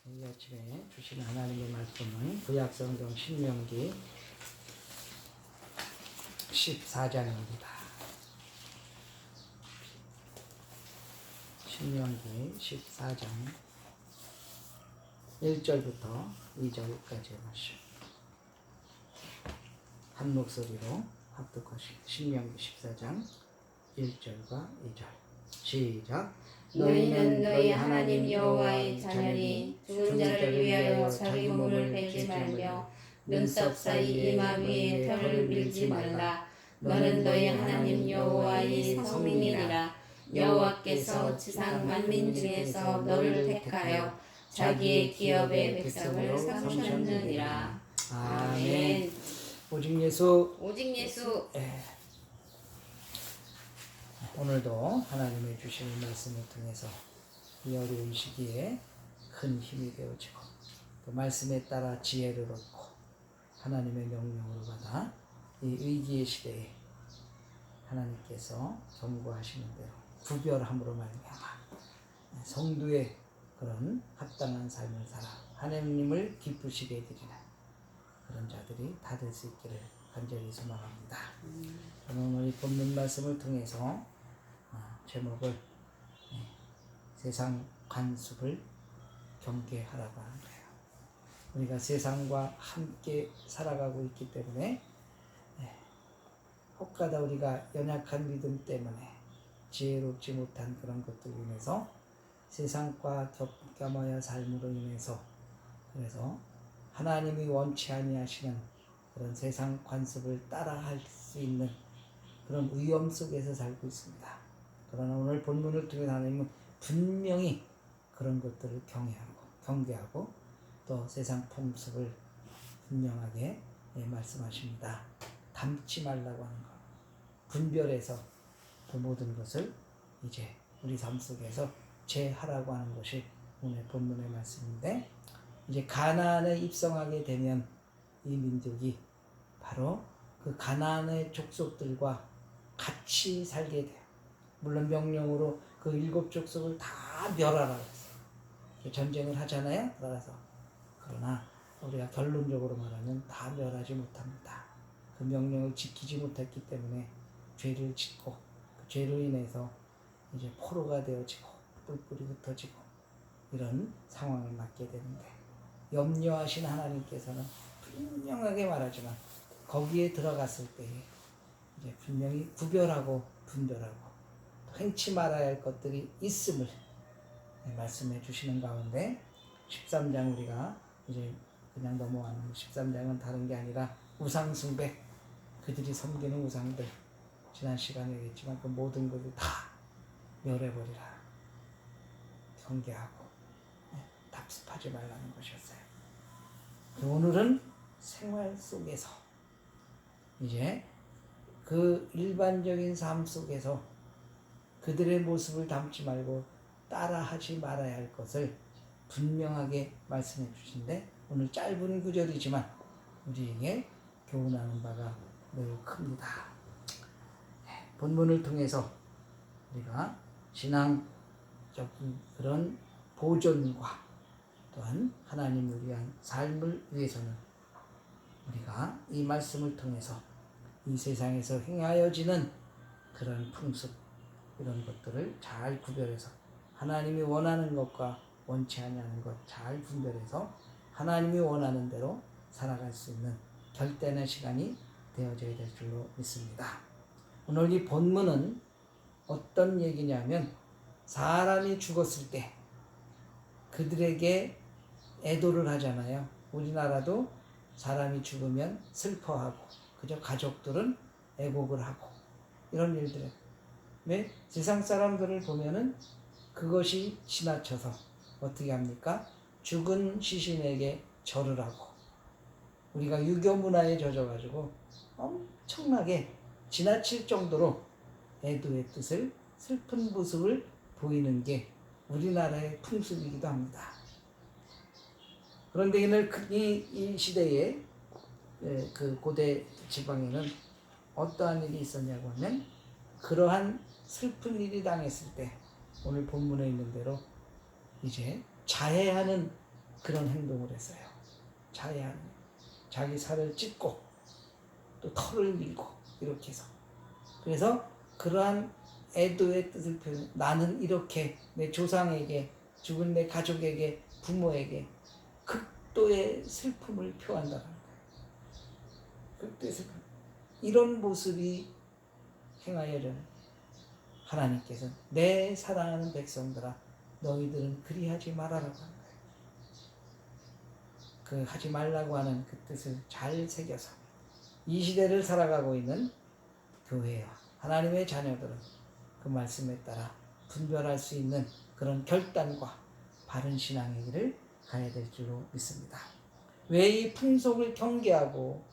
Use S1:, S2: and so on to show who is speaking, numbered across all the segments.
S1: 이 아침에 주시는 하나님의 말씀은 구약성경 신명기 14장입니다. 신명기 14장 1절부터 2절까지의 말씀 한 목소리로 합독하시고 신명기 14장 1절과 2절 시작.
S2: 너희는 너희 하나님 여호와의 자녀니 죽은 자를 위하여 자기 몸을 베지 말며 눈썹 사이 이마 위에 털을 밀지 말라. 너는 너희 하나님 여호와의 성민이라. 여호와께서 지상 만민 중에서 너를 택하여 자기의 기업의 백성을 삼으셨느니라. 아멘.
S1: 오직 예수.
S2: 오직 예수.
S1: 오늘도 하나님의 주시는 말씀을 통해서 이 어려운 시기에 큰 힘이 되어지고 또 말씀에 따라 지혜를 얻고 하나님의 명령으로 받아 이 위기의 시대에 하나님께서 경고하시는 대로 구별함으로 말미암아 성도의 그런 합당한 삶을 살아 하나님을 기쁘시게 해드리는 그런 자들이 다 될 수 있기를 간절히 소망합니다. 저는 오늘 이 본문 말씀을 통해서 제목을 세상 관습을 경계하라고 하는 거예요. 우리가 세상과 함께 살아가고 있기 때문에 혹가다 우리가 연약한 믿음 때문에 지혜롭지 못한 그런 것들로 인해서 세상과 겹겨모여 삶으로 인해서 그래서 하나님이 원치 아니하시는 그런 세상 관습을 따라할 수 있는 그런 위험 속에서 살고 있습니다. 그러나 오늘 본문을 통해 하나님은 분명히 그런 것들을 경계하고 또 세상 풍습을 분명하게 말씀하십니다. 담지 말라고 하는 것, 분별해서 그 모든 것을 이제 우리 삶 속에서 제하라고 하는 것이 오늘 본문의 말씀인데, 이제 가나안에 입성하게 되면 이 민족이 바로 그 가나안의 족속들과 같이 살게 돼요. 물론 명령으로 그 7 족속을 다 멸하라고 했어요. 전쟁을 하잖아요. 따라서. 그러나 우리가 결론적으로 말하면 다 멸하지 못합니다. 그 명령을 지키지 못했기 때문에 죄를 짓고 그 죄로 인해서 이제 포로가 되어지고 뿔뿔이 흩어지고 이런 상황을 맞게 되는데, 염려하신 하나님께서는 분명하게 말하지만 거기에 들어갔을 때에 이제 분명히 구별하고 분별하고 행치 말아야 할 것들이 있음을 말씀해 주시는 가운데 13장 우리가 이제 그냥 넘어가는 13장은 다른 게 아니라 우상숭배, 그들이 섬기는 우상들, 지난 시간에 얘기했지만 그 모든 것을 다 멸해버리라, 경계하고 답습하지 말라는 것이었어요. 오늘은 생활 속에서 이제 그 일반적인 삶 속에서 그들의 모습을 담지 말고 따라하지 말아야 할 것을 분명하게 말씀해 주신데, 오늘 짧은 구절이지만 우리에게 교훈하는 바가 매우 큽니다. 본문을 통해서 우리가 신앙적인 그런 보존과 또한 하나님을 위한 삶을 위해서는 우리가 이 말씀을 통해서 이 세상에서 행하여지는 그런 풍습, 이런 것들을 잘 구별해서 하나님이 원하는 것과 원치 않는 것 잘 분별해서 하나님이 원하는 대로 살아갈 수 있는 결단의 시간이 되어져야 될 줄로 믿습니다. 오늘 이 본문은 어떤 얘기냐면, 사람이 죽었을 때 그들에게 애도를 하잖아요. 우리나라도 사람이 죽으면 슬퍼하고 그저 가족들은 애곡을 하고 이런 일들을, 왜 세상 사람들을 보면은 그것이 지나쳐서 어떻게 합니까? 죽은 시신에게 절을 하고, 우리가 유교 문화에 젖어가지고 엄청나게 지나칠 정도로 애도의 뜻을, 슬픈 모습을 보이는 게 우리나라의 풍습이기도 합니다. 그런데 이 시대에 그 고대 지방에는 어떠한 일이 있었냐고 하면, 그러한 슬픈 일이 당했을 때 오늘 본문에 있는 대로 이제 자해하는 그런 행동을 했어요. 자기 살을 찢고 또 털을 밀고 이렇게 해서. 그래서 그러한 애도의 뜻을 표현. 나는 이렇게 내 조상에게, 죽은 내 가족에게, 부모에게 극도의 슬픔을 표한다는 거예요. 극도의 슬픔. 이런 모습이 행하여는 하나님께서 내 사랑하는 백성들아 너희들은 그리하지 말아라고 하는 거예요. 그 하지 말라고 하는 그 뜻을 잘 새겨서 이 시대를 살아가고 있는 교회와 하나님의 자녀들은 그 말씀에 따라 분별할 수 있는 그런 결단과 바른 신앙의 길을 가야 될 줄로 믿습니다. 왜 이 풍속을 경계하고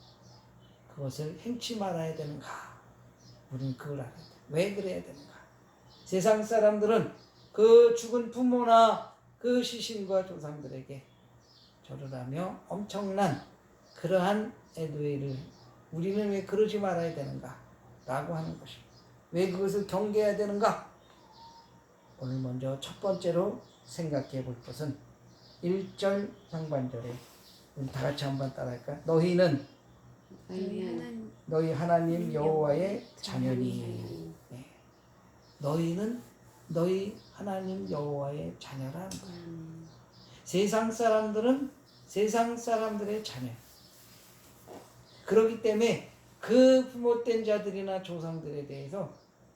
S1: 그것을 행치 말아야 되는가? 우리는 그걸 알아야 돼. 왜 그래야 되는가? 세상 사람들은 그 죽은 부모나 그 시신과 조상들에게 절을 하며 엄청난 그러한 애도를 우리는 왜 그러지 말아야 되는가? 라고 하는 것입니다. 왜 그것을 경계해야 되는가? 오늘 먼저 첫 번째로 생각해 볼 것은 1절 상반절에 우리 다 같이 한번 따라할까요? 너희는 너희 하나님 여호와의 자녀니. 네. 너희는 너희 하나님 여호와의 자녀라는 거예요. 세상 사람들은 세상 사람들의 자녀. 그렇기 때문에 그 부못된 자들이나 조상들에 대해서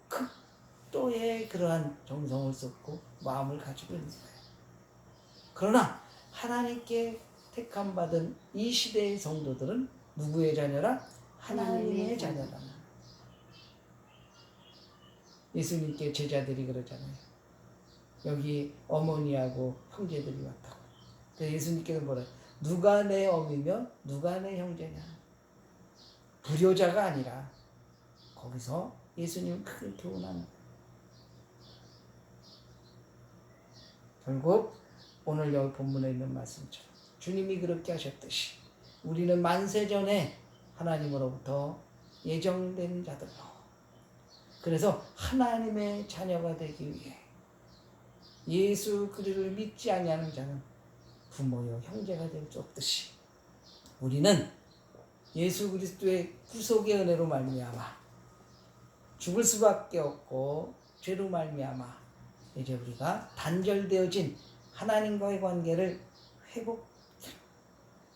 S1: 극도의 그러한 정성을 쏟고 마음을 가지고 있는 거예요. 그러나 하나님께 택함 받은 이 시대의 성도들은 누구의 자녀라? 하나님의 자녀라. 예수님께 제자들이 그러잖아요. 여기 어머니하고 형제들이 왔다고. 그래서 예수님께서 뭐래요? 누가 내 어미며 누가 내 형제냐. 불효자가 아니라 거기서 예수님은 큰 교훈하는 거예요. 결국 오늘 여기 본문에 있는 말씀처럼 주님이 그렇게 하셨듯이 우리는 만세전에 하나님으로부터 예정된 자들로, 그래서 하나님의 자녀가 되기 위해 예수 그리스도를 믿지 아니하는 자는 부모요 형제가 될 수 없듯이 우리는 예수 그리스도의 구속의 은혜로 말미암아 죽을 수밖에 없고 죄로 말미암아 이제 우리가 단절되어진 하나님과의 관계를 회복,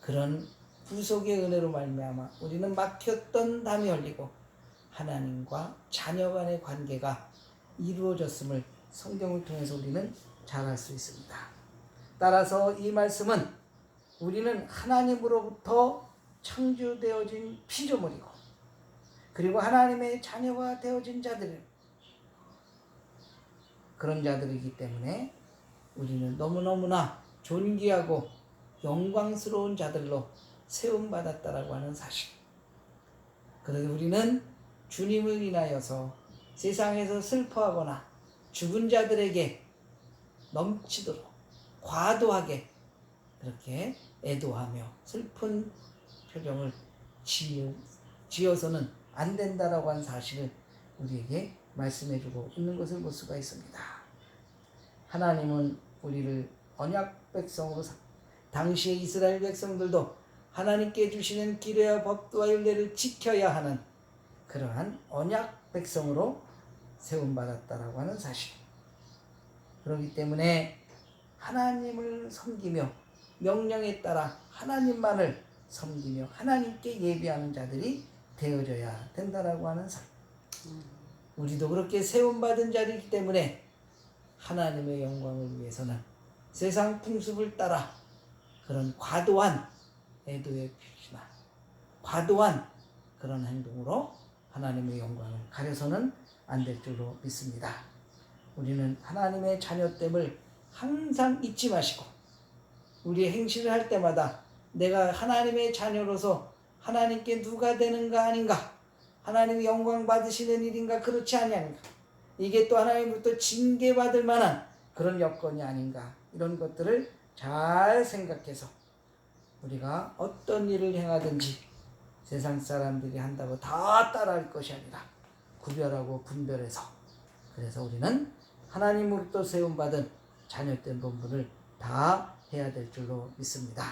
S1: 그런 구속의 은혜로 말미암아 우리는 막혔던 담이 열리고 하나님과 자녀 간의 관계가 이루어졌음을 성경을 통해서 우리는 잘 알 수 있습니다. 따라서 이 말씀은 우리는 하나님으로부터 창조되어진 피조물이고 그리고 하나님의 자녀가 되어진 자들, 그런 자들이기 때문에 우리는 너무너무나 존귀하고 영광스러운 자들로 세움받았다라고 하는 사실. 그래서 우리는 주님을 인하여서 세상에서 슬퍼하거나 죽은 자들에게 넘치도록 과도하게 그렇게 애도하며 슬픈 표정을 지어서는 안 된다라고 하는 사실을 우리에게 말씀해주고 있는 것을 볼 수가 있습니다. 하나님은 우리를 언약 백성으로 당시의 이스라엘 백성들도 하나님께 주시는 규례와 법도와 율례를 지켜야 하는 그러한 언약 백성으로 세움받았다라고 하는 사실. 그렇기 때문에 하나님을 섬기며 명령에 따라 하나님만을 섬기며 하나님께 예배하는 자들이 되어져야 된다라고 하는 사실. 우리도 그렇게 세움받은 자이기 때문에 하나님의 영광을 위해서는 세상 풍습을 따라 그런 과도한 애도의 표시나 과도한 그런 행동으로 하나님의 영광을 가려서는 안 될 줄로 믿습니다. 우리는 하나님의 자녀됨을 항상 잊지 마시고 우리의 행실을 할 때마다 내가 하나님의 자녀로서 하나님께 누가 되는가 아닌가, 하나님의 영광 받으시는 일인가 그렇지 아니한가, 이게 또 하나님부터 징계받을 만한 그런 여건이 아닌가, 이런 것들을 잘 생각해서 우리가 어떤 일을 행하든지 세상 사람들이 한다고 다 따라할 것이 아니라 구별하고 분별해서, 그래서 우리는 하나님으로부터 세움받은 자녀된 본분을 다 해야 될 줄로 믿습니다.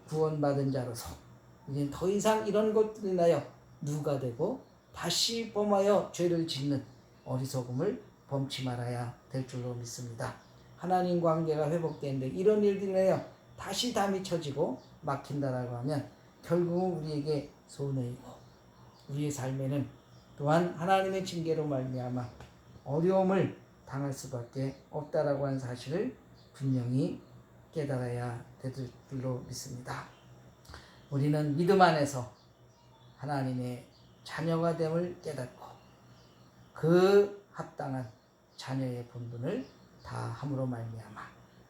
S1: 구원받은 자로서 이제 더 이상 이런 것들로 인하여 누가 되고 다시 범하여 죄를 짓는 어리석음을 범치 말아야 될 줄로 믿습니다. 하나님 관계가 회복되는데 이런 일들로 인하여 다시 담이 쳐지고 막힌다라고 하면 결국은 우리에게 손해이고 우리의 삶에는 또한 하나님의 징계로 말미암아 어려움을 당할 수밖에 없다라고 하는 사실을 분명히 깨달아야 될 줄로 믿습니다. 우리는 믿음 안에서 하나님의 자녀가 됨을 깨닫고 그 합당한 자녀의 본분을 다 함으로 말미암아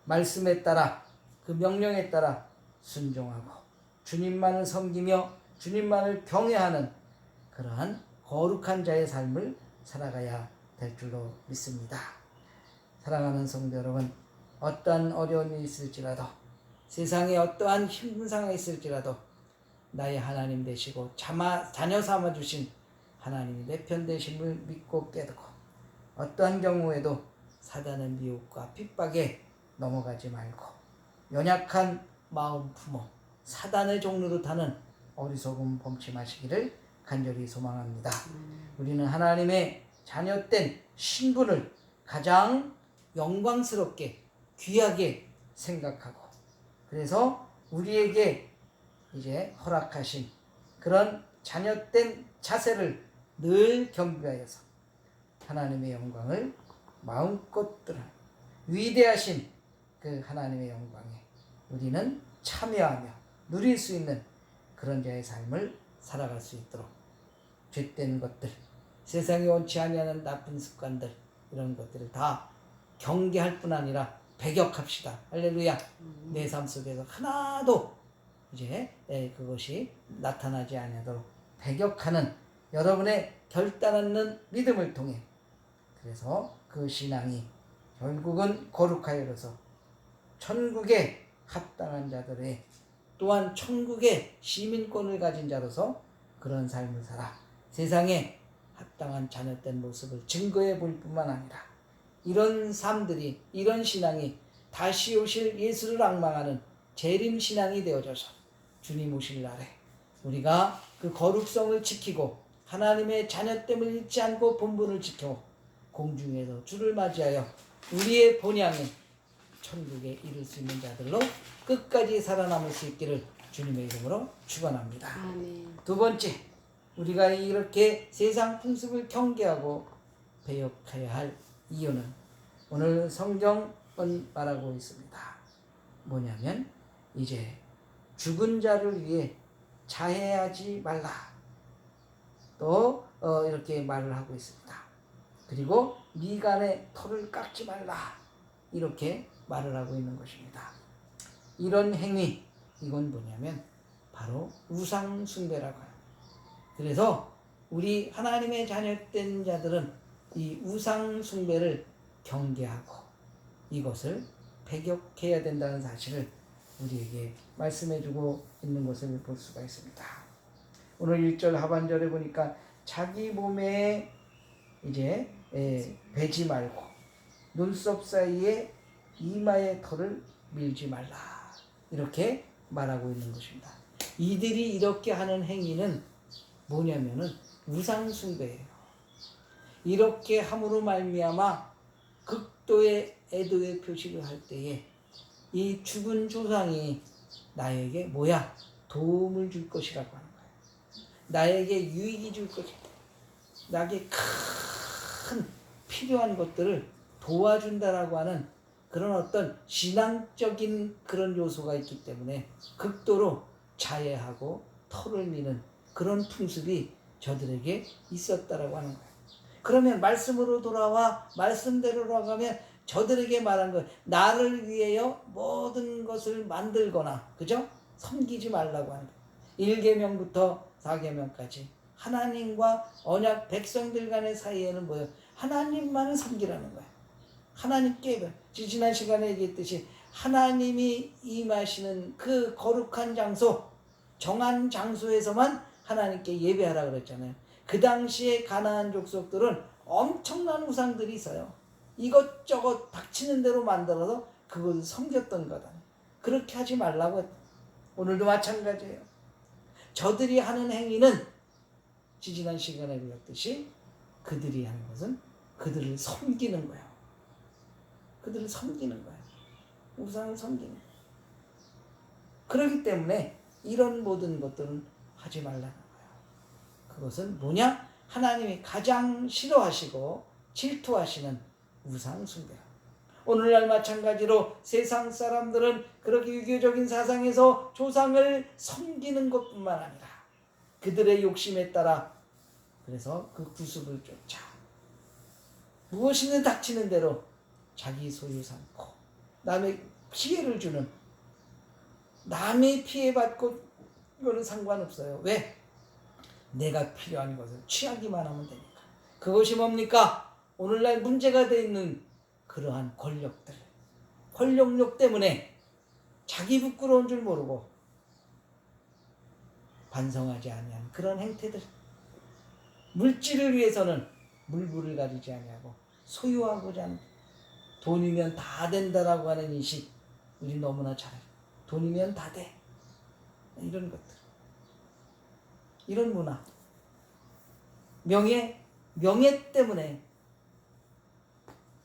S1: 말씀에 따라 그 명령에 따라 순종하고 주님만을 섬기며 주님만을 경외하는 그러한 거룩한 자의 삶을 살아가야 될 줄로 믿습니다. 사랑하는 성도 여러분, 어떠한 어려운 일이 있을지라도 세상에 어떠한 힘든 상황이 있을지라도 나의 하나님 되시고 자녀 삼아주신 하나님이 내 편 되심을 믿고 깨닫고 어떠한 경우에도 사단의 미혹과 핍박에 넘어가지 말고 연약한 마음 품어 사단의 종로로 타는 어리석음 범치 마시기를 간절히 소망합니다. 우리는 하나님의 자녀된 신분을 가장 영광스럽게 귀하게 생각하고 그래서 우리에게 이제 허락하신 그런 자녀된 자세를 늘 겸비하여서 하나님의 영광을 마음껏 드러 위대하신 그 하나님의 영광에 우리는 참여하며 누릴 수 있는 그런 자의 삶을 살아갈 수 있도록 죄된 것들, 세상이 원치 아니하는 나쁜 습관들 이런 것들을 다 경계할 뿐 아니라 배격합시다. 할렐루야. 내 삶 속에서 하나도 이제 그것이 나타나지 아니하도록 배격하는 여러분의 결단하는 믿음을 통해 그래서 그 신앙이 결국은 거룩하여서 천국에 합당한 자들의 또한 천국의 시민권을 가진 자로서 그런 삶을 살아 세상에 합당한 자녀된 모습을 증거해 볼 뿐만 아니라 이런 삶들이 이런 신앙이 다시 오실 예수를 앙망하는 재림 신앙이 되어져서 주님 오실 날에 우리가 그 거룩성을 지키고 하나님의 자녀됨을 잃지 않고 본분을 지켜 공중에서 주를 맞이하여 우리의 본향인 천국에 이를 수 있는 자들로 끝까지 살아남을 수 있기를 주님의 이름으로 축원합니다.
S2: 아멘.
S1: 두 번째, 우리가 이렇게 세상 풍습을 경계하고 배역해야 할 이유는 오늘 성경은 말하고 있습니다. 뭐냐면 이제 죽은 자를 위해 자해하지 말라. 또 이렇게 말을 하고 있습니다. 그리고 미간의 털을 깎지 말라. 이렇게 말을 하고 있는 것입니다. 이런 행위, 이건 뭐냐면 바로 우상 숭배라고 합니다. 그래서 우리 하나님의 자녀된 자들은 이 우상 숭배를 경계하고 이것을 배격해야 된다는 사실을 우리에게 말씀해주고 있는 것을 볼 수가 있습니다. 오늘 1절 하반절에 보니까 자기 몸에 이제 베지 말고 눈썹 사이에 이마의 털을 밀지 말라 이렇게 말하고 있는 것입니다. 이들이 이렇게 하는 행위는 뭐냐면은 우상 숭배예요. 이렇게 함으로 말미암아 극도의 애도의 표시를 할 때에 이 죽은 조상이 나에게 뭐야? 도움을 줄 것이라고 하는 거예요. 나에게 유익이 줄 것이다. 나에게 큰 필요한 것들을 도와준다라고 하는 그런 어떤 신앙적인 그런 요소가 있기 때문에 극도로 자해하고 털을 미는 그런 풍습이 저들에게 있었다라고 하는 거예요. 그러면 말씀으로 돌아와 말씀대로 돌아가면 저들에게 말한 것, 나를 위하여 모든 것을 만들거나 그죠? 섬기지 말라고 하는 거예요. 1계명부터 4계명까지 하나님과 언약 백성들 간의 사이에는 뭐예요? 하나님만을 섬기라는 거예요. 하나님께 지난 시간에 얘기했듯이 하나님이 임하시는 그 거룩한 장소, 정한 장소에서만 하나님께 예배하라 그랬잖아요. 그 당시에 가나안 족속들은 엄청난 우상들이 있어요. 이것저것 닥치는 대로 만들어서 그것을 섬겼던 거다. 그렇게 하지 말라고. 오늘도 마찬가지예요. 저들이 하는 행위는 지지난 시간에 배웠듯이 그들이 하는 것은 그들을 섬기는 거예요. 그들을 섬기는 거예요. 우상을 섬기는 거예요. 그렇기 때문에 이런 모든 것들은 하지 말라는 거예요. 그것은 뭐냐? 하나님이 가장 싫어하시고 질투하시는 우상 숭배. 오늘날 마찬가지로 세상 사람들은 그렇게 유교적인 사상에서 조상을 섬기는 것뿐만 아니라 그들의 욕심에 따라 그래서 그 구습을 쫓아 무엇이든 닥치는 대로 자기 소유 삼고 남의 피해를 주는, 남의 피해받고 이거는 상관없어요. 왜? 내가 필요한 것을 취하기만 하면 되니까. 그것이 뭡니까? 오늘날 문제가 되어 있는 그러한 권력들, 권력욕 때문에 자기 부끄러운 줄 모르고 반성하지 아니한 그런 행태들. 물질을 위해서는 물불을 가리지 아니하고 소유하고자 하는, 돈이면 다 된다라고 하는 인식 우리 너무나 잘 알아요. 돈이면 다 돼. 이런 것들, 이런 문화, 명예 때문에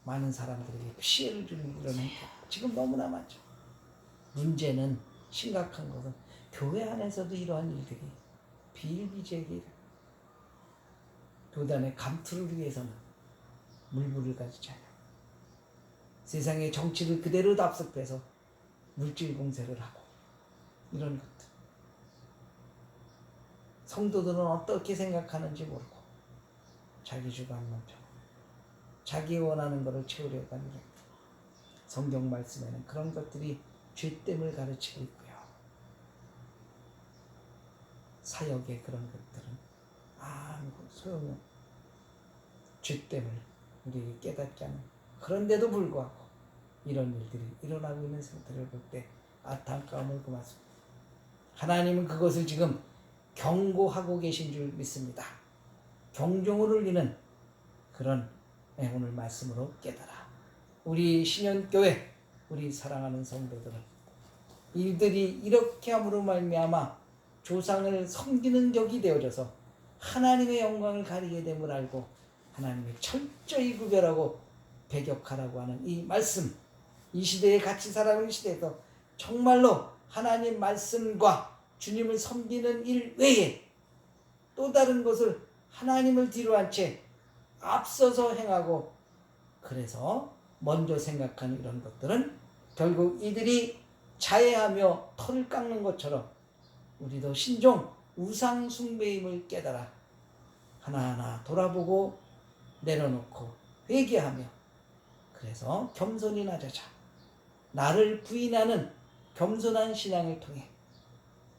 S1: 많은 사람들에게 피해를 주는 이런 행태 지금 너무나 많죠. 문제는, 심각한 것은 교회 안에서도 이러한 일들이 비일비재하게 교단의 감투를 위해서는 물불을 가지지 않아요. 세상의 정치를 그대로 답습해서 물질 공세를 하고 이런 것들. 성도들은 어떻게 생각하는지 모르고 자기 주관만 펴고 자기 원하는 것을 채우려고 하는 것. 성경 말씀에는 그런 것들이 죄됨을 가르치고 있고요. 사역의 그런 것들은 아무 소용이 없고 죄됨을 우리에게 깨닫게 하는, 그런데도 불구하고 이런 일들이 일어나고 있는 상태를 볼 때 안타까움을 금하습니다. 하나님은 그것을 지금 경고하고 계신 줄 믿습니다. 경종을 울리는 그런 오늘 말씀으로 깨달아 우리 신현교회, 우리 사랑하는 성도들은 이들이 이렇게 함으로 말미암아 조상을 섬기는 격이 되어져서 하나님의 영광을 가리게 됨을 알고 하나님의 철저히 구별하고 배격하라고 하는 이 말씀, 이 시대에 같이 살아가는 시대에서 정말로 하나님 말씀과 주님을 섬기는 일 외에 또 다른 것을 하나님을 뒤로한 채 앞서서 행하고, 그래서 먼저 생각하는 이런 것들은 결국 이들이 자해하며 털을 깎는 것처럼 우리도 신종 우상 숭배임을 깨달아 하나하나 돌아보고 내려놓고 회개하며, 그래서 겸손히 나자자 나를 부인하는 겸손한 신앙을 통해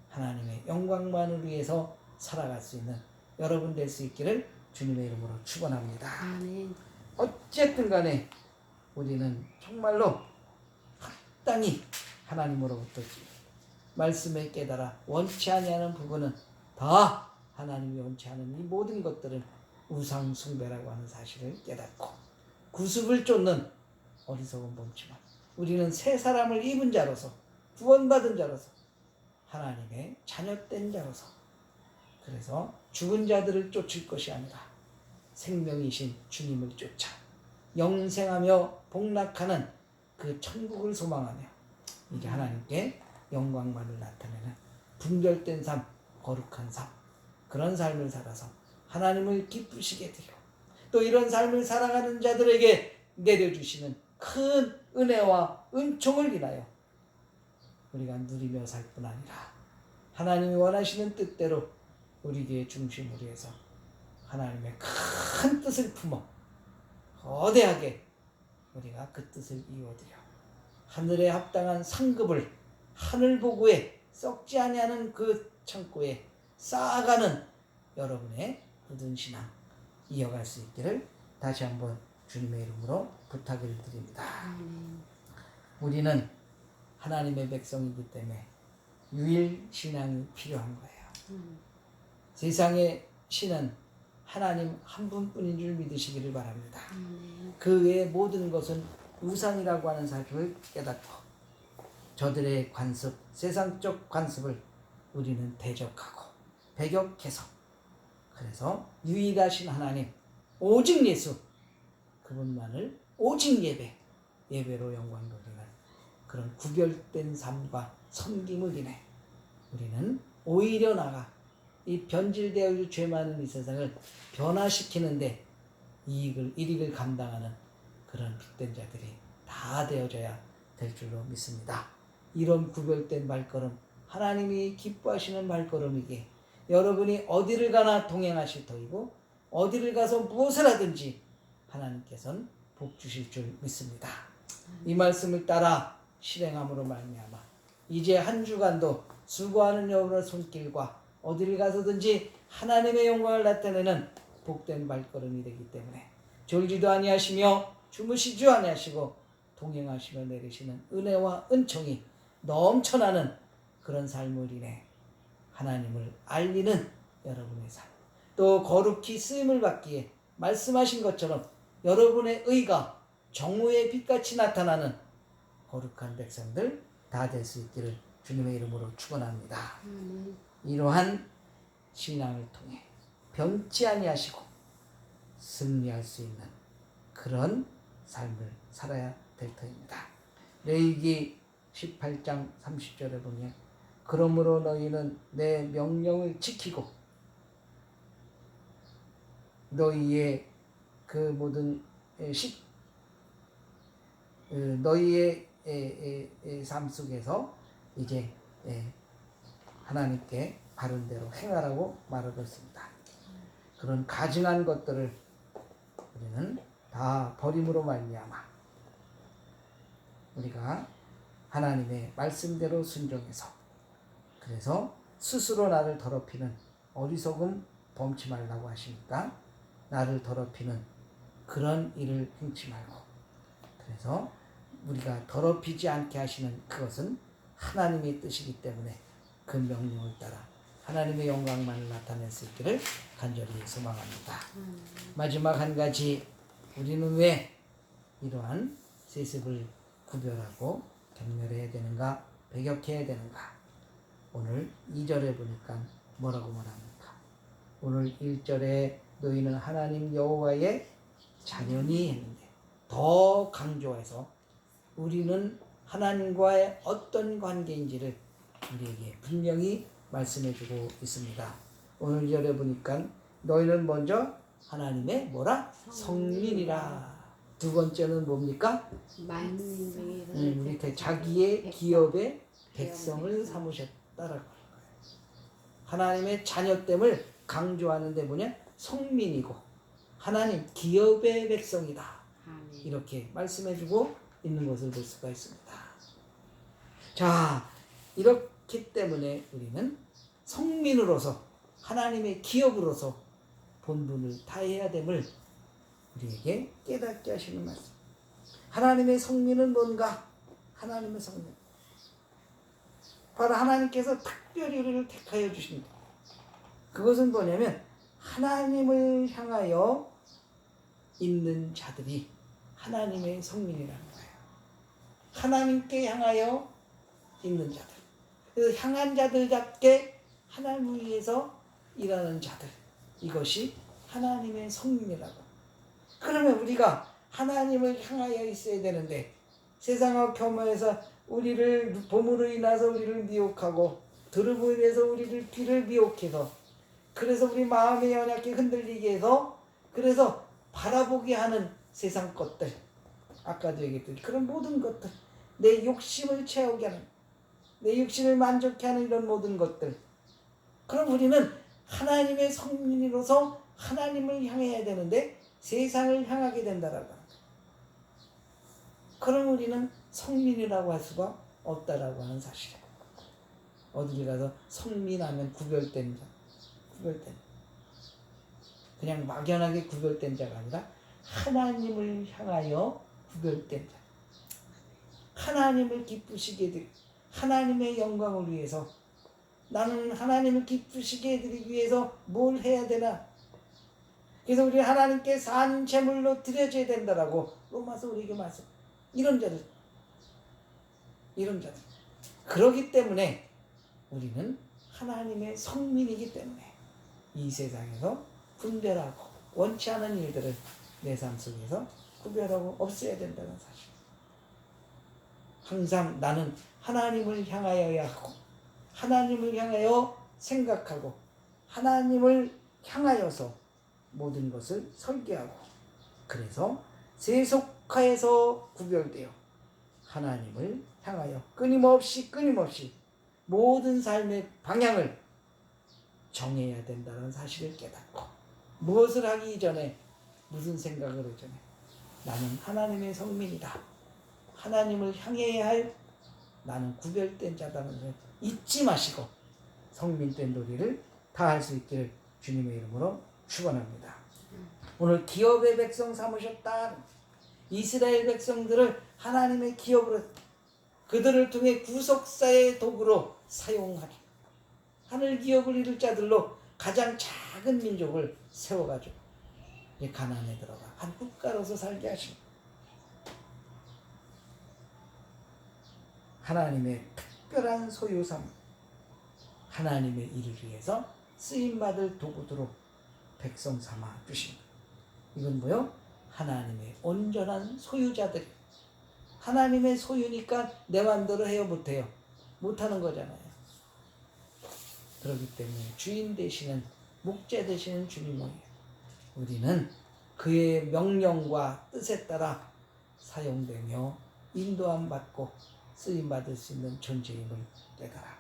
S1: 하나님의 영광만을 위해서 살아갈 수 있는 여러분 될 수 있기를 주님의 이름으로 축원합니다.
S2: 아멘.
S1: 어쨌든 간에 우리는 정말로 합당히 하나님으로부터 말씀에 깨달아 원치 아니하는 부분은 다 하나님이 원치 않은 이 모든 것들은 우상 숭배라고 하는 사실을 깨닫고 구습을 쫓는 어리석은 범치만 우리는 새 사람을 입은 자로서, 구원받은 자로서, 하나님의 자녀된 자로서, 그래서 죽은 자들을 쫓을 것이 아니라 생명이신 주님을 쫓아 영생하며 복락하는 그 천국을 소망하며 이게 하나님께 영광만을 나타내는 분별된 삶, 거룩한 삶, 그런 삶을 살아서 하나님을 기쁘시게 되고 또 이런 삶을 살아가는 자들에게 내려주시는 큰 은혜와 은총을 인하여 우리가 누리며 살 뿐 아니라 하나님이 원하시는 뜻대로 우리 교회 중심으로 해서 하나님의 큰 뜻을 품어 거대하게 우리가 그 뜻을 이루어드려 하늘에 합당한 상급을 하늘 보고에 썩지 아니하는 그 창고에 쌓아가는 여러분의 굳은 신앙 이어갈 수 있기를 다시 한번 주님의 이름으로 부탁을 드립니다. 우리는 하나님의 백성이기 때문에 유일 신앙이 필요한 거예요. 세상의 신은 하나님 한 분뿐인 줄 믿으시기를 바랍니다. 그 외의 모든 것은 우상이라고 하는 사실을 깨닫고 저들의 관습, 세상적 관습을 우리는 대적하고 배격해서, 그래서 유일하신 하나님, 오직 예수, 그분만을 오직 예배로 영광 돌리는 그런 구별된 삶과 섬김을 인해 우리는 오히려 나가 이 변질되어 죄 많은 이 세상을 변화시키는데 일익을 감당하는 그런 빛된 자들이 다 되어져야 될 줄로 믿습니다. 이런 구별된 발걸음, 하나님이 기뻐하시는 발걸음이기에 여러분이 어디를 가나 동행하실 터이고 어디를 가서 무엇을 하든지 하나님께서는 복 주실 줄 믿습니다. 이 말씀을 따라 실행함으로 말미암아 이제 한 주간도 수고하는 여러분의 손길과 어디를 가서든지 하나님의 영광을 나타내는 복된 발걸음이 되기 때문에 졸지도 아니하시며 주무시지도 아니하시고 동행하시며 내리시는 은혜와 은총이 넘쳐나는 그런 삶을 인해 하나님을 알리는 여러분의 삶, 또 거룩히 쓰임을 받기에 말씀하신 것처럼 여러분의 의가 정오의 빛같이 나타나는 거룩한 백성들 다 될 수 있기를 주님의 이름으로 축원합니다. 이러한 신앙을 통해 변치 아니하시고 승리할 수 있는 그런 삶을 살아야 될 터입니다. 레위기 18장 30절에 보면 그러므로 너희는 내 명령을 지키고 너희의 그 모든 너희의 삶 속에서 이제 하나님께 바른 대로 행하라고 말하고 있습니다. 그런 가증한 것들을 우리는 다 버림으로 말미암아 우리가 하나님의 말씀대로 순종해서, 그래서 스스로 나를 더럽히는 어리석음 범치 말라고 하시니까 나를 더럽히는 그런 일을 행치 말고, 그래서 우리가 더럽히지 않게 하시는 그것은 하나님의 뜻이기 때문에 그 명령을 따라 하나님의 영광만을 나타낼 수 있기를 간절히 소망합니다. 마지막 한 가지, 우리는 왜 이러한 세습을 구별하고 경멸해야 되는가, 배격해야 되는가? 오늘 2절에 보니까 뭐라고 말합니까? 오늘 1절에 너희는 하나님 여호와의 자녀니 했는데 더 강조해서 우리는 하나님과의 어떤 관계인지를 우리에게 분명히 말씀해주고 있습니다. 오늘 2절에 보니까 너희는 먼저 하나님의 뭐라? 성민이라. 두 번째는 뭡니까? 밑에 자기의 기업의 백성을 삼으셨다라고 하는 거예요. 하나님의 자녀됨을 강조하는데 뭐냐? 성민이고 하나님 기업의 백성이다. 이렇게 말씀해주고 있는 것을 볼 수가 있습니다. 자, 이렇기 때문에 우리는 성민으로서 하나님의 기업으로서 본분을 다해야 됨을 우리에게 깨닫게 하시는 말씀. 하나님의 성민은 뭔가? 하나님의 성민, 바로 하나님께서 특별히 우리를 택하여 주십니다. 그것은 뭐냐면 하나님을 향하여 있는 자들이 하나님의 성민이라는 거예요. 하나님께 향하여 있는 자들, 그래서 향한 자들답게 하나님을 위해서 일하는 자들, 이것이 하나님의 성민이라고. 그러면 우리가 하나님을 향하여 있어야 되는데 세상과 겸허해서 우리를 봄으로 인해서 우리를 미혹하고 들음으로 인해서 우리를 귀를 미혹해서, 그래서 우리 마음의 연약히 흔들리게 해서, 그래서 바라보게 하는 세상 것들, 아까도 얘기했듯이 그런 모든 것들, 내 욕심을 채우게 하는, 내 욕심을 만족케 하는 이런 모든 것들, 그럼 우리는 하나님의 성민으로서 하나님을 향해야 되는데 세상을 향하게 된다라고 하는 거예요. 그럼 우리는 성민이라고 할 수가 없다라고 하는 사실이에요. 어딜 가서 성민하면 구별된 자, 구별된, 그냥 막연하게 구별된 자가 아니라 하나님을 향하여 구별된 자, 하나님을 기쁘시게 해드리고 하나님의 영광을 위해서, 나는 하나님을 기쁘시게 해드리기 위해서 뭘 해야 되나? 그래서 우리 하나님께 산 제물로 드려져야 된다라고 로마서 우리에게 말씀. 이런 자들, 그러기 때문에 우리는 하나님의 성민이기 때문에 이 세상에서 분별하고 원치 않은 일들을 내 삶 속에서 구별하고 없애야 된다는 사실. 항상 나는 하나님을 향하여야 하고 하나님을 향하여 생각하고 하나님을 향하여서 모든 것을 설계하고 그래서 세속화에서 구별되어 하나님을 향하여 끊임없이 모든 삶의 방향을 정해야 된다는 사실을 깨닫고 무엇을 하기 이전에 무슨 생각을 하기 전에 나는 하나님의 성민이다. 하나님을 향해야 할 나는 구별된 자다는 것을 잊지 마시고 성민된 도리를 다할 수 있기를 주님의 이름으로 축원합니다. 오늘 기업의 백성 삼으셨다. 이스라엘 백성들을 하나님의 기업으로 그들을 통해 구속사의 도구로 사용하리. 하늘 기업을 이룰 자들로 가장 작은 민족을 세워가지고 가나안에 들어가 한 국가로서 살게 하시고 하나님의 특별한 소유삼 하나님의 일을 위해서 쓰임받을 도구로 백성 삼아 주십니다. 이건 뭐요? 하나님의 온전한 소유자들. 하나님의 소유니까 내 마음대로 해요? 못해요? 못하는 거잖아요. 그렇기 때문에 주인 되시는 목자 되시는 주님이에요. 우리는 그의 명령과 뜻에 따라 사용되며 인도함 받고 쓰임 받을 수 있는 존재임을 깨달아.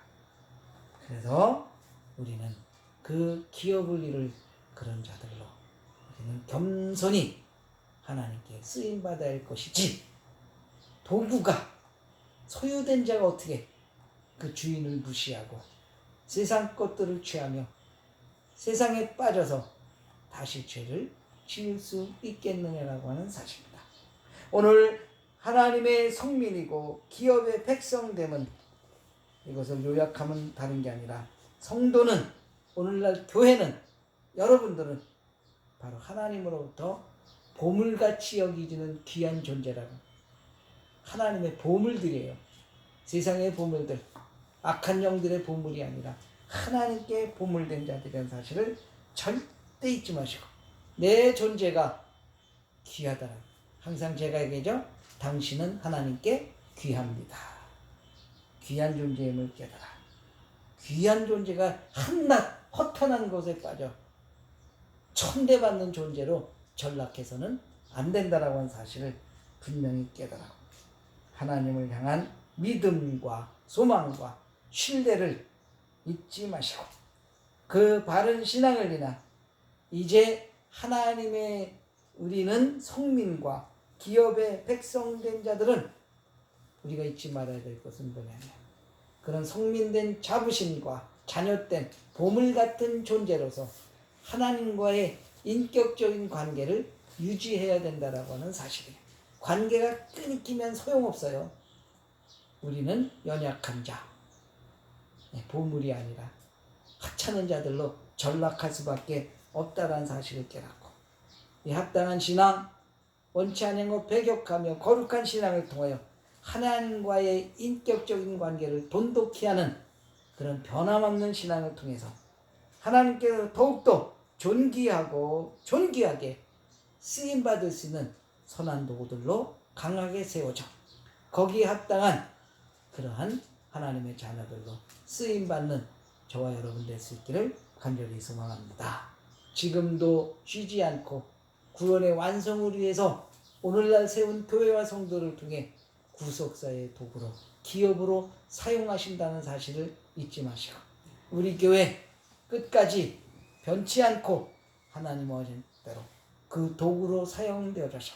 S1: 그래서 우리는 그 기업을 이룰 그런 자들로 우리는 겸손히 하나님께 쓰임 받아야 할 것이지 도구가 소유된 자가 어떻게 그 주인을 무시하고 세상 것들을 취하며 세상에 빠져서 다시 죄를 지을 수 있겠느냐라고 하는 사실입니다. 오늘 하나님의 성민이고 기업의 백성됨은 이것을 요약하면 다른 게 아니라 성도는 오늘날 교회는 여러분들은 바로 하나님으로부터 보물같이 여기지는 귀한 존재라고 하나님의 보물들이에요. 세상의 보물들 악한 영들의 보물이 아니라 하나님께 보물된 자들이라는 사실을 절대 잊지 마시고 내 존재가 귀하다는 항상 제가 얘기하죠. 당신은 하나님께 귀합니다. 귀한 존재임을 깨달아. 귀한 존재가 한낱 허탄한 것에 빠져 천대받는 존재로 전락해서는 안 된다라고 하는 사실을 분명히 깨달아 하나님을 향한 믿음과 소망과 신뢰를 잊지 마시고 그 바른 신앙을 인한 이제 하나님의 우리는 성민과 기업의 백성된 자들은 우리가 잊지 말아야 될 것은 뭐냐면 그런 성민된 자부심과 자녀된 보물 같은 존재로서 하나님과의 인격적인 관계를 유지해야 된다라고 하는 사실이에요. 관계가 끊기면 소용없어요. 우리는 연약한 자, 보물이 아니라 하찮은 자들로 전락할 수밖에 없다라는 사실을 깨닫고 이 합당한 신앙, 원치 않은 것 배격하며 거룩한 신앙을 통하여 하나님과의 인격적인 관계를 돈독히 하는 그런 변함없는 신앙을 통해서 하나님께서 더욱더 존귀하고 존귀하게 쓰임받을 수 있는 선한 도구들로 강하게 세워져 거기에 합당한 그러한 하나님의 자녀들로 쓰임받는 저와 여러분 될 수 있기를 간절히 소망합니다. 지금도 쉬지 않고 구원의 완성을 위해서 오늘날 세운 교회와 성도를 통해 구속사의 도구로 기업으로 사용하신다는 사실을 잊지 마시고 우리 교회 끝까지 변치 않고 하나님 원하신 대로 그 도구로 사용되어져서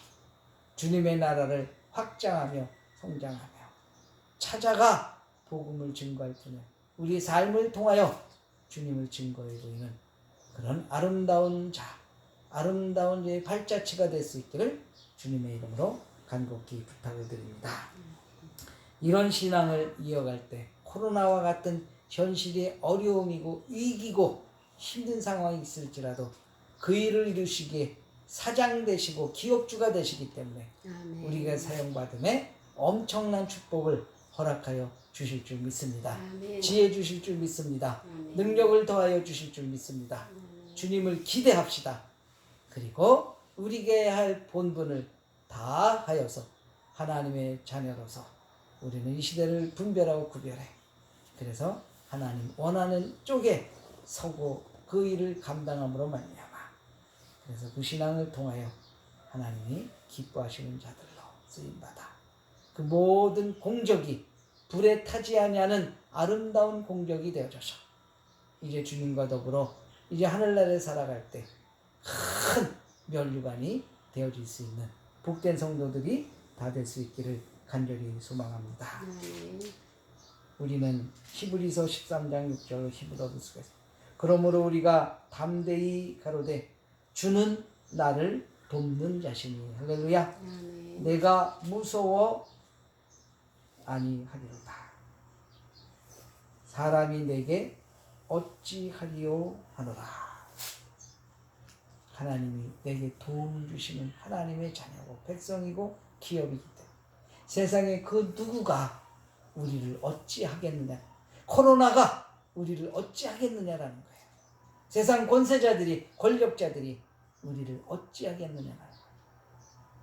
S1: 주님의 나라를 확장하며 성장하며 찾아가 복음을 증거할 뿐에 우리 삶을 통하여 주님을 증거해 보이는 그런 아름다운 자, 아름다운 제 발자취가 될 수 있기를 주님의 이름으로 간곡히 부탁을 드립니다. 이런 신앙을 이어갈 때 코로나와 같은 현실이 어려움이고 위기고 힘든 상황이 있을지라도 그 일을 이루시기에 사장 되시고 기업주가 되시기 때문에
S2: 아멘.
S1: 우리가 사용받음에 엄청난 축복을 허락하여 주실 줄 믿습니다.
S2: 아멘.
S1: 지혜 주실 줄 믿습니다.
S2: 아멘.
S1: 능력을 더하여 주실 줄 믿습니다. 주님을 기대합시다. 그리고 우리에게 할 본분을 다 하여서 하나님의 자녀로서 우리는 이 시대를 분별하고 구별해. 그래서 하나님 원하는 쪽에 서고 그 일을 감당함으로 말미암아. 그래서 그 신앙을 통하여 하나님이 기뻐하시는 자들로 쓰임받아. 그 모든 공적이 불에 타지 아니하는 아름다운 공적이 되어져서 이제 주님과 더불어 이제 하늘나라에 살아갈 때 큰 면류관이 되어질 수 있는 복된 성도들이 다 될 수 있기를 간절히 소망합니다. 우리는 히브리서 13장 6절 히브리서 속에서 그러므로 우리가 담대히 가로되 주는 나를 돕는 자시니 할렐루야. 내가 무서워 아니하리로다. 사람이 내게 어찌하리요 하노라. 하나님이 내게 도움을 주시는 하나님의 자녀고 백성이고 기업이기 때문에 세상에 그 누구가 우리를 어찌하겠느냐. 코로나가 우리를 어찌하겠느냐라는 거예요. 세상 권세자들이 권력자들이 우리를 어찌하겠느냐라는 거예요.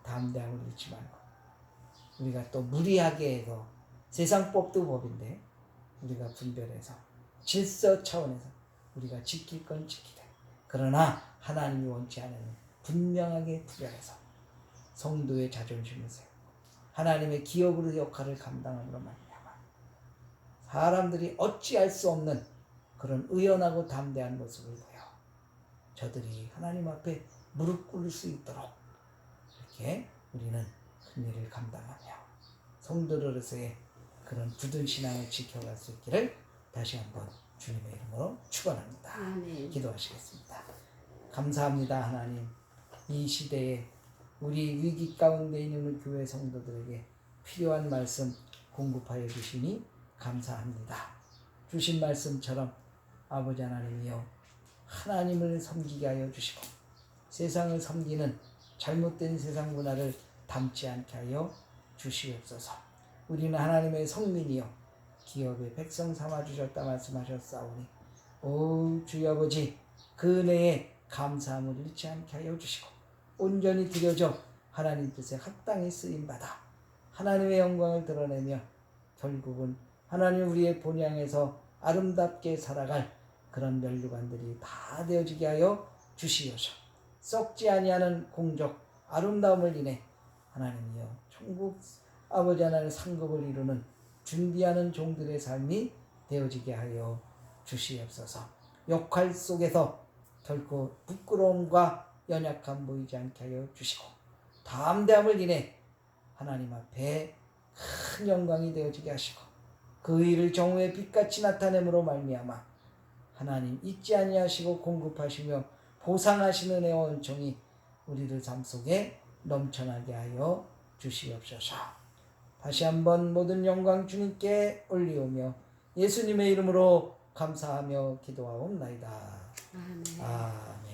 S1: 담대함을 잃지 말고 우리가 또 무리하게 해서 세상 법도 법인데 우리가 분별해서 질서 차원에서 우리가 지킬 건 지키되 그러나 하나님이 원치 않는 분명하게 구별해서 성도의 자존심을 세우고 하나님의 기업으로 역할을 감당함으로 말미암아 사람들이 어찌할 수 없는 그런 의연하고 담대한 모습을 보여 저들이 하나님 앞에 무릎 꿇을 수 있도록 이렇게 우리는 큰 일을 감당하며 성도로서의 그런 굳은 신앙을 지켜갈 수 있기를 다시 한번 주님의 이름으로 축원합니다.
S2: 아멘.
S1: 기도하시겠습니다. 감사합니다. 하나님 이 시대에 우리 위기 가운데 있는 교회 성도들에게 필요한 말씀 공급하여 주시니 감사합니다. 주신 말씀처럼 아버지 하나님이여 하나님을 섬기게 하여 주시고 세상을 섬기는 잘못된 세상 문화를 담지 않게 하여 주시옵소서. 우리는 하나님의 성민이여 기업의 백성 삼아 주셨다 말씀하셨사오니 오 주여 아버지 그 은혜에 감사함을 잃지 않게 하여 주시고 온전히 드려져 하나님 뜻에 합당히 쓰임받아 하나님의 영광을 드러내며 결국은 하나님 우리의 본향에서 아름답게 살아갈 그런 면류관들이 다 되어지게 하여 주시옵소서. 썩지 아니하는 공적 아름다움을 인해 하나님이여 천국 아버지 하나님의 상급을 이루는 준비하는 종들의 삶이 되어지게 하여 주시옵소서. 역할 속에서 결코 부끄러움과 연약함 보이지 않게 하여 주시고 담대함을 인해 하나님 앞에 큰 영광이 되어지게 하시고 그 일을 정오의 빛같이 나타냄으로 말미암아 하나님 잊지 아니하시고 공급하시며 보상하시는 은혜와 은총이 우리들 삶 속에 넘쳐나게 하여 주시옵소서. 다시 한번 모든 영광 주님께 올리오며 예수님의 이름으로 감사하며 기도하옵나이다.
S2: 아멘.
S1: 아멘.